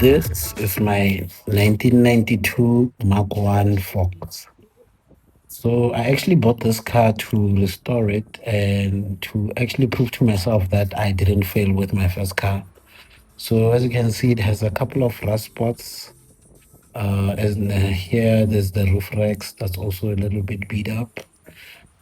This is my 1992 Mark One Fox. So I actually bought this car to restore it and to actually prove to myself that I didn't fail with my first car. So as you can see, it has a couple of rust spots. Here, there's the roof racks that's also a little bit beat up.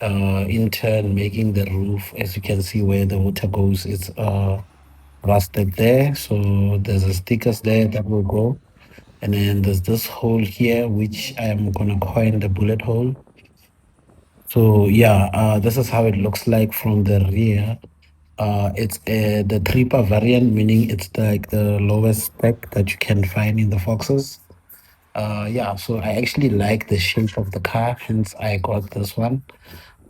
In turn, making the roof, as you can see where the water goes, it's rusted there. So there's a stickers there that will go. And then there's this hole here, which I'm gonna coin the bullet hole. So yeah, this is how it looks like from the rear. It's the Tripa variant, meaning it's like the lowest spec that you can find in the Foxes. Yeah, so I actually like the shape of the car, hence I got this one.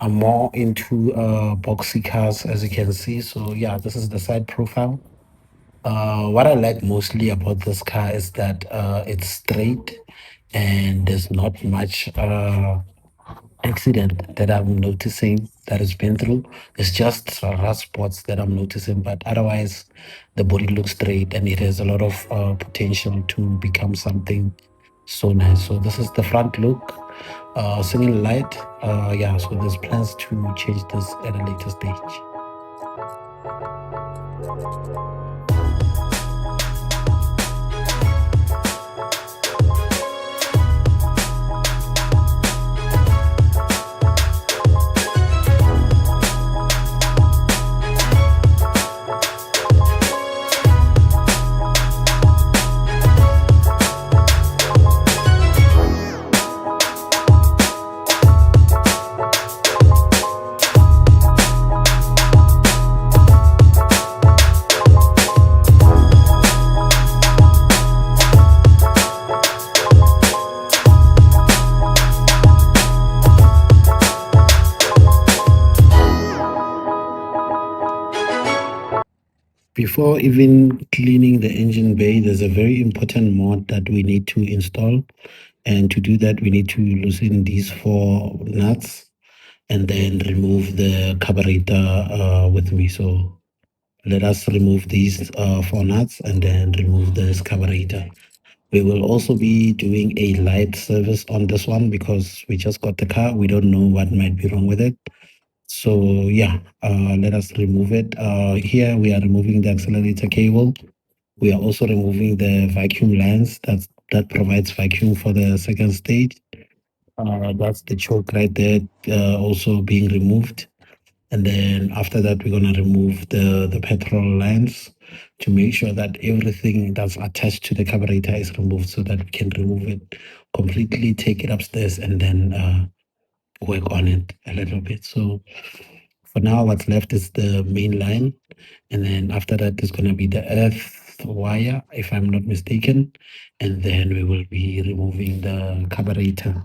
I'm more into boxy cars, as you can see. So yeah, this is the side profile. What I like mostly about this car is that it's straight and there's not much accident that I'm noticing that has been through. It's just rust spots that I'm noticing, but otherwise, the body looks straight and it has a lot of potential to become something so nice. So this is the front look, single light. Yeah, so there's plans to change this at a later stage. Before even cleaning the engine bay, there's a very important mod that we need to install. And to do that, we need to loosen these four nuts and then remove the carburetor with me. So let us remove these four nuts and then remove this carburetor. We will also be doing a light service on this one because we just got the car. We don't know what might be wrong with it. So yeah, let us remove it. Here we are removing the accelerator cable. We are also removing the vacuum lines that provides vacuum for the second stage. That's the choke right there, also being removed. And then after that, we're gonna remove the petrol lines to make sure that everything that's attached to the carburetor is removed so that we can remove it completely, take it upstairs, and then work on it a little bit. So for now, what's left is the main line. And then after that, there's gonna be the earth wire, if I'm not mistaken. And then we will be removing the carburetor.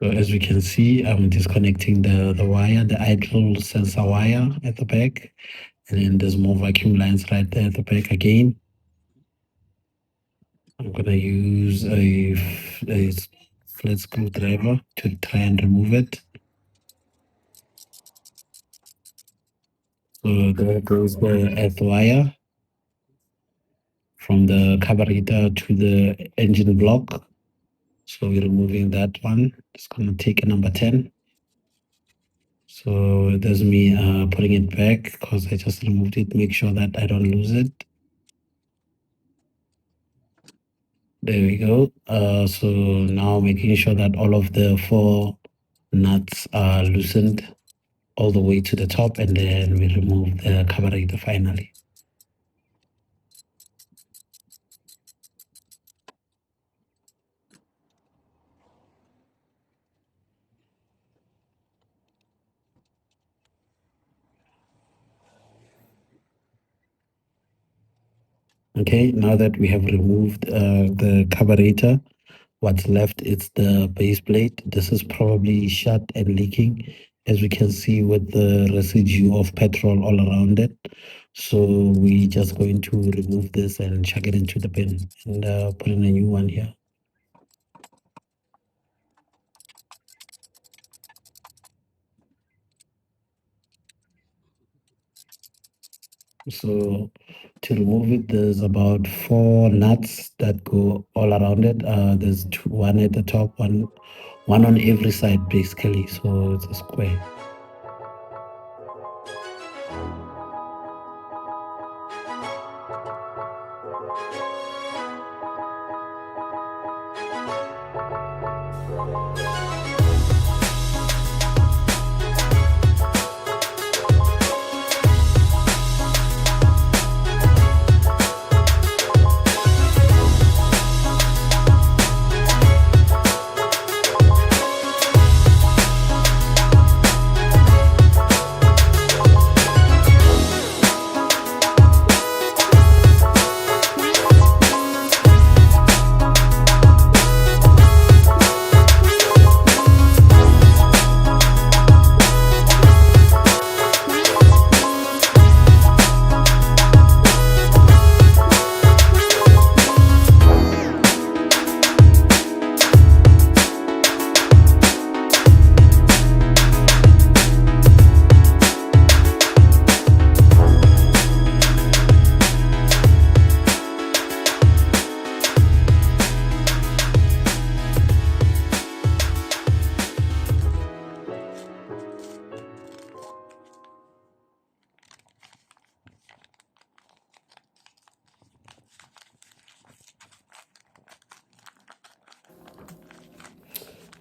So as we can see, I'm disconnecting the wire, the idle sensor wire at the back. And then there's more vacuum lines right there at the back again. I'm gonna use a flat screwdriver to try and remove it. So there goes the earth wire from the carburetor to the engine block. So we're removing that one. It's gonna take a number 10. So there's me putting it back because I just removed it. Make sure that I don't lose it. There we go. So now making sure that all of the four nuts are loosened all the way to the top, and then we remove the carburetor finally. Okay, now that we have removed the carburetor, what's left is the base plate. This is probably shut and leaking, as we can see with the residue of petrol all around it. So we just going to remove this and chuck it into the bin and put in a new one here. So to remove it, there's about four nuts that go all around it. There's one at the top, one on every side, basically. So it's a square.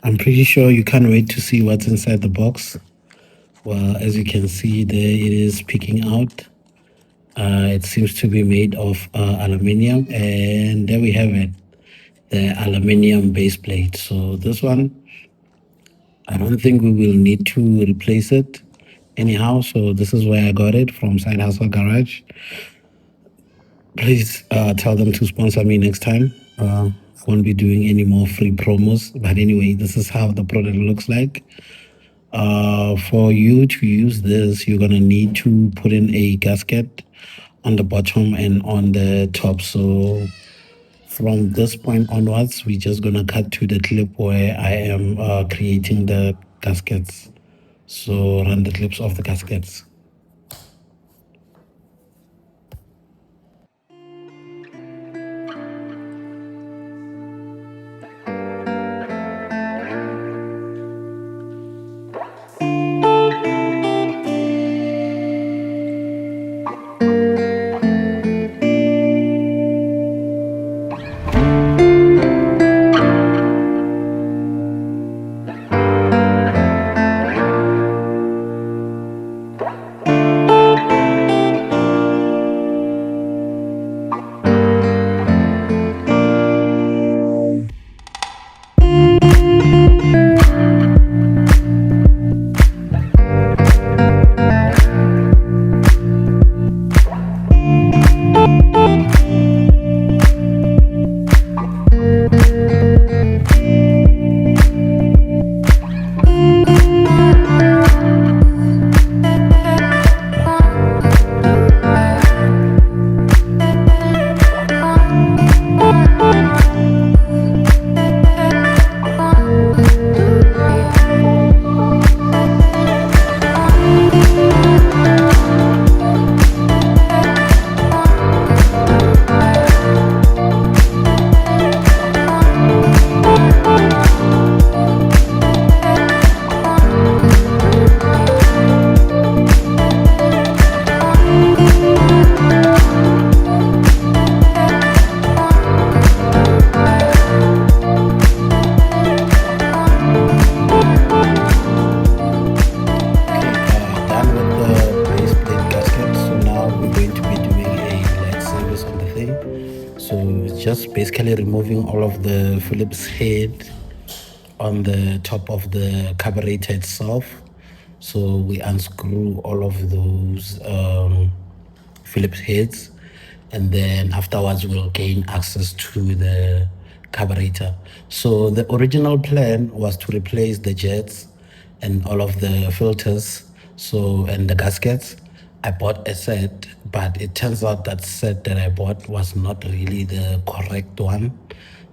I'm pretty sure you can't wait to see what's inside the box. Well, as you can see there, it is peeking out. It seems to be made of aluminium, and there we have it, the aluminium base plate. So this one, I don't think we will need to replace it anyhow. So this is where I got it from Side Hustle Garage. Please tell them to sponsor me next time. I won't be doing any more free promos. But anyway, this is how the product looks like. For you to use this, you're gonna need to put in a gasket on the bottom and on the top. So from this point onwards, we're just gonna cut to the clip where I am creating the gaskets. So run the clips of the gaskets. Just basically removing all of the Phillips head on the top of the carburetor itself. So we unscrew all of those Phillips heads, and then afterwards we'll gain access to the carburetor. So the original plan was to replace the jets and all of the filters, so and the gaskets. I bought a set, but it turns out that set that I bought was not really the correct one.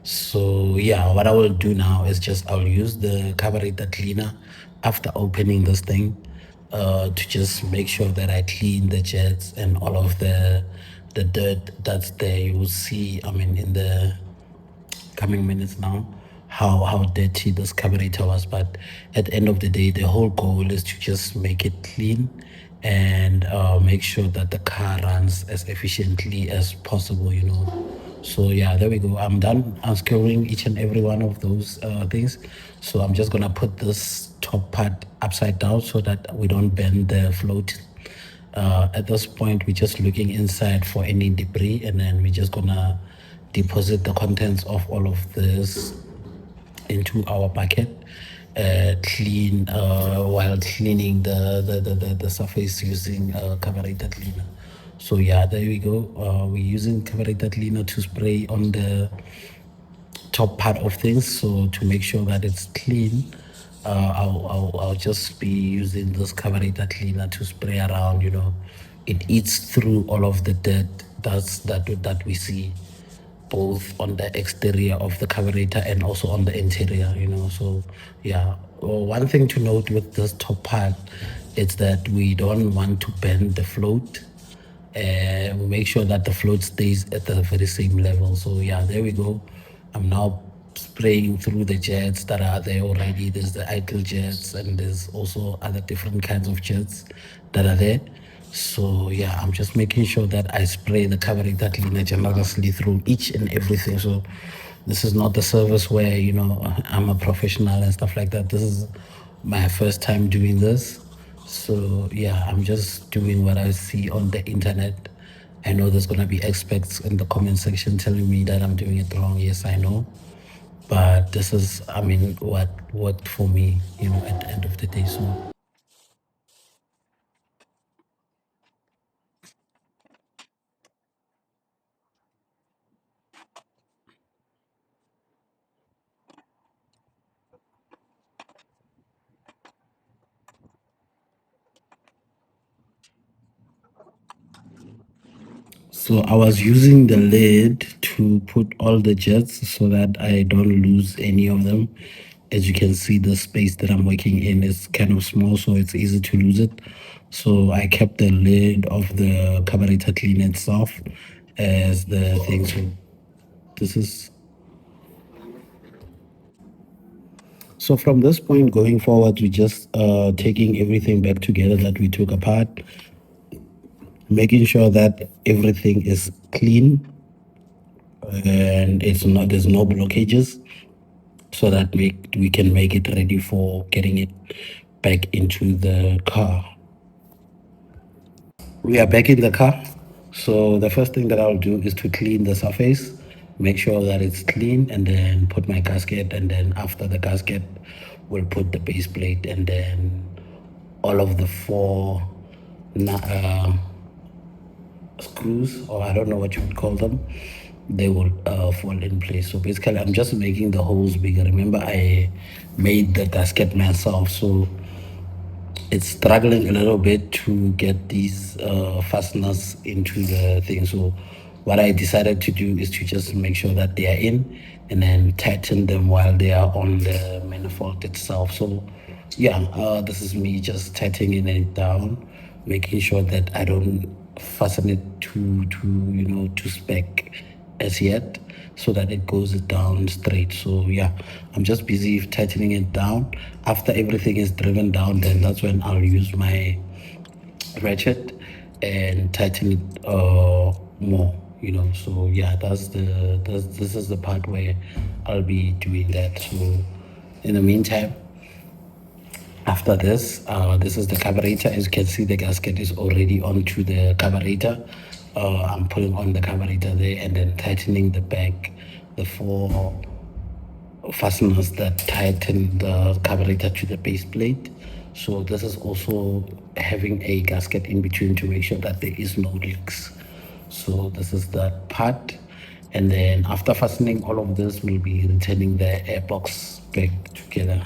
So yeah, what I will do now is just I'll use the carburetor cleaner after opening this thing to just make sure that I clean the jets and all of the the dirt that's there. You will see, I mean, in the coming minutes now, how dirty this carburetor was. But at the end of the day, the whole goal is to just make it clean and make sure that the car runs as efficiently as possible, you know. So yeah, there we go. I'm done unscrewing each and every one of those things. So I'm just gonna put this top part upside down so that we don't bend the float. At this point, we're just looking inside for any debris, and then we're just gonna deposit the contents of all of this into our bucket, clean while cleaning the surface using carburetor cleaner. So yeah, there we go. We're using carburetor cleaner to spray on the top part of things. So to make sure that it's clean, I'll just be using this carburetor cleaner to spray around. You know, it eats through all of the dirt that we see, both on the exterior of the carburetor and also on the interior. You know, so yeah. One thing to note with this top part is that we don't want to bend the float, and we make sure that the float stays at the very same level. So yeah, there we go. I'm now spraying through the jets that are there already. There's the idle jets, and there's also other different kinds of jets that are there. So yeah, I'm just making sure that I spray the carburetor cleaner generously through each and everything. So this is not the service where, you know, I'm a professional and stuff like that. This is my first time doing this. So yeah, I'm just doing what I see on the internet. I know there's gonna be experts in the comment section telling me that I'm doing it wrong. Yes, I know. But this is, I mean, what worked for me, you know, at the end of the day. So I was using the lid to put all the jets so that I don't lose any of them. As you can see, the space that I'm working in is kind of small, so it's easy to lose it. So I kept the lid of the carburetor cleaner itself as the thing. So this is, so from this point going forward, we just taking everything back together that we took apart, making sure that everything is clean and it's not, there's no blockages, so that we can make it ready for getting it back into the car. We are back in the car. So the first thing that I'll do is to clean the surface, make sure that it's clean, and then put my gasket. And then after the gasket, we'll put the base plate, and then all of the four screws, or I don't know what you would call them, they will fall in place. So basically, I'm just making the holes bigger. Remember, I made the gasket myself, so it's struggling a little bit to get these fasteners into the thing. So what I decided to do is to just make sure that they are in, and then tighten them while they are on the manifold itself. So yeah, this is me just tightening it down, making sure that I don't fasten it too you know, too spec as yet, so that it goes down straight. So yeah, I'm just busy tightening it down. After everything is driven down, then that's when I'll use my ratchet and tighten it more, you know. So yeah, this is the part where I'll be doing that. So in the meantime, after this, this is the carburetor. As you can see, the gasket is already onto the carburetor. I'm putting on the carburetor there and then tightening the back, the four fasteners that tighten the carburetor to the base plate. So this is also having a gasket in between to make sure that there is no leaks. So this is that part. And then after fastening all of this, we'll be returning the airbox back together.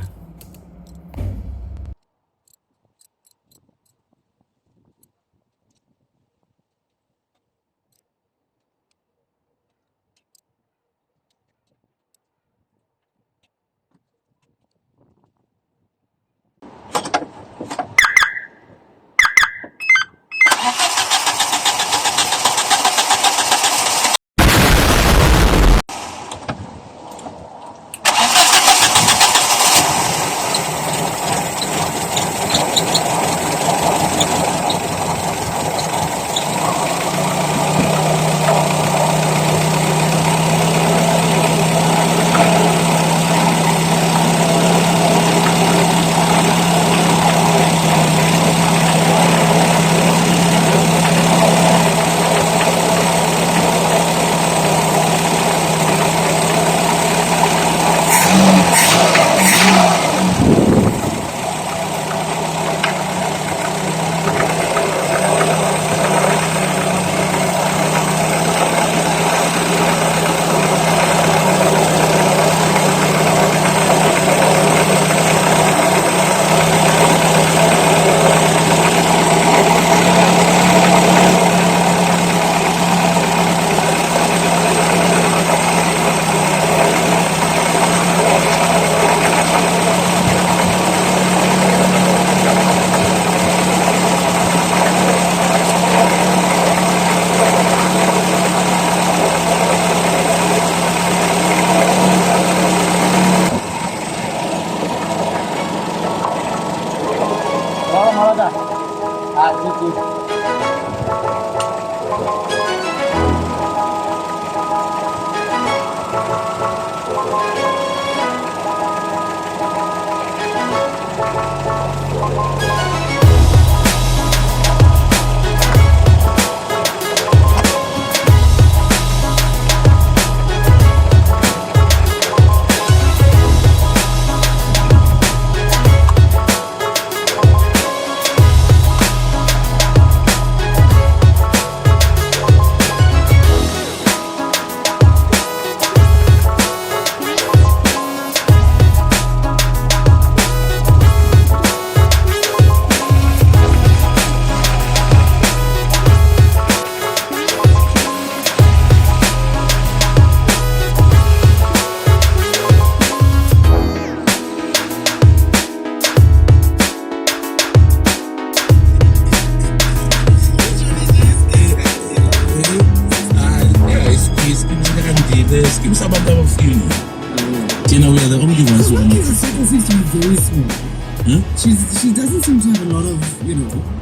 She doesn't seem to have a lot of,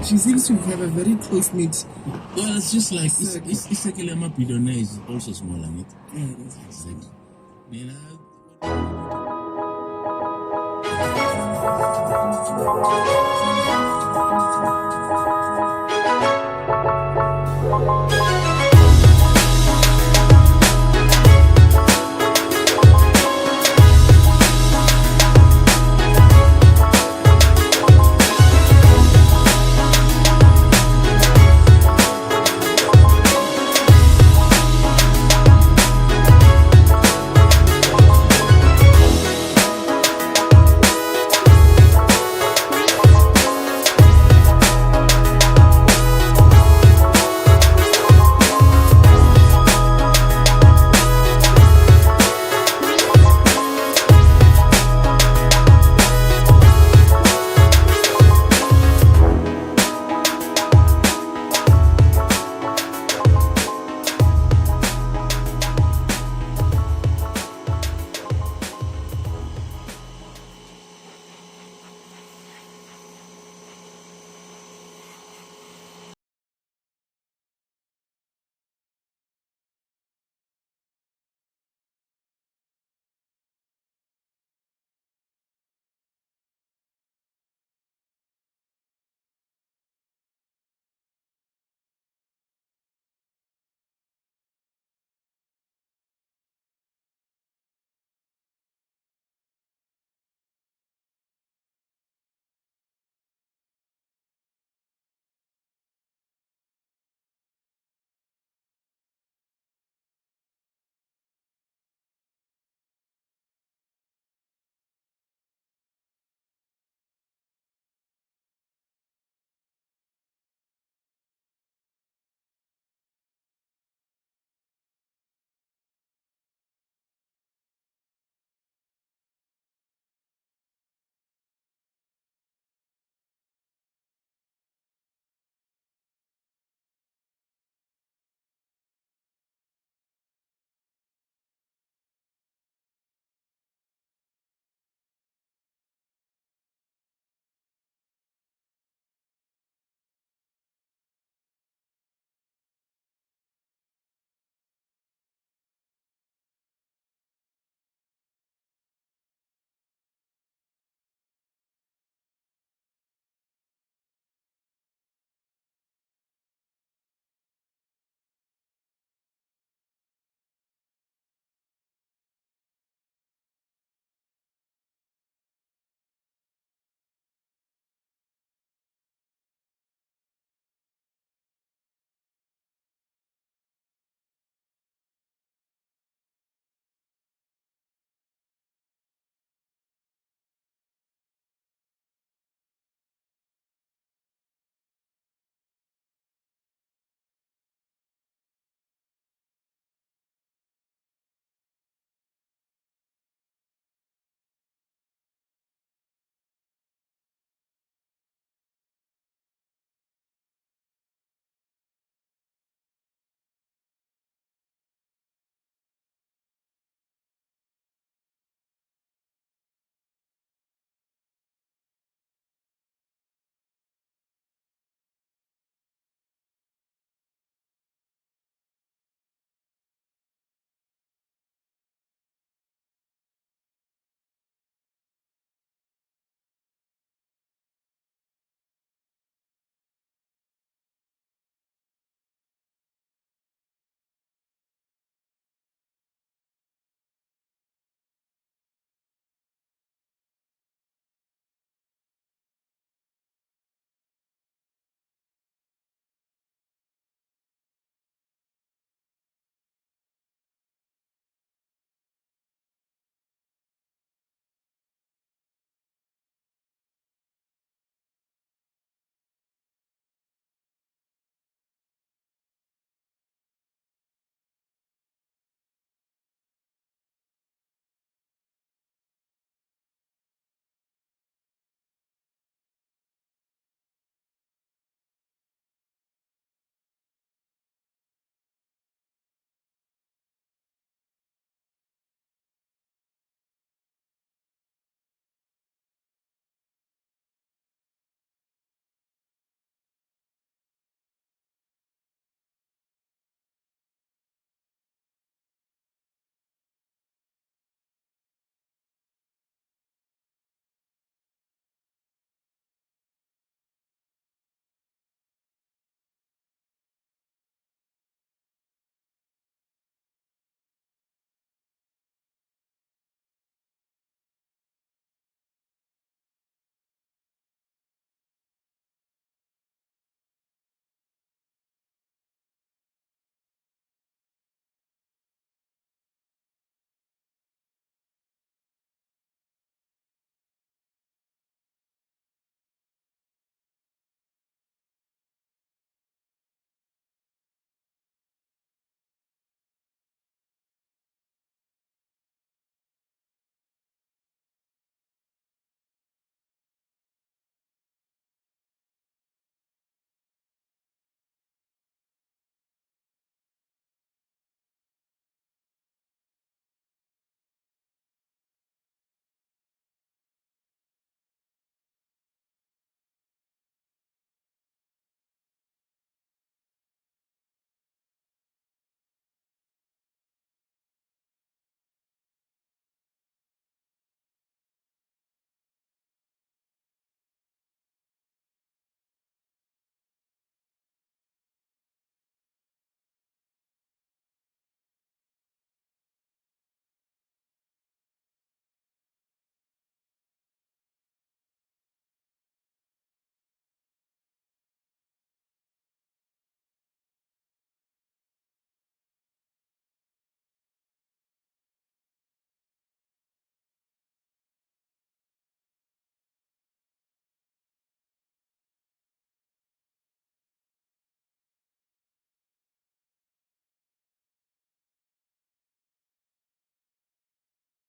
she seems to have a very close knit. Well, it's just like it's like a billionaire is also small, and it. Yeah, that's Exactly. You know.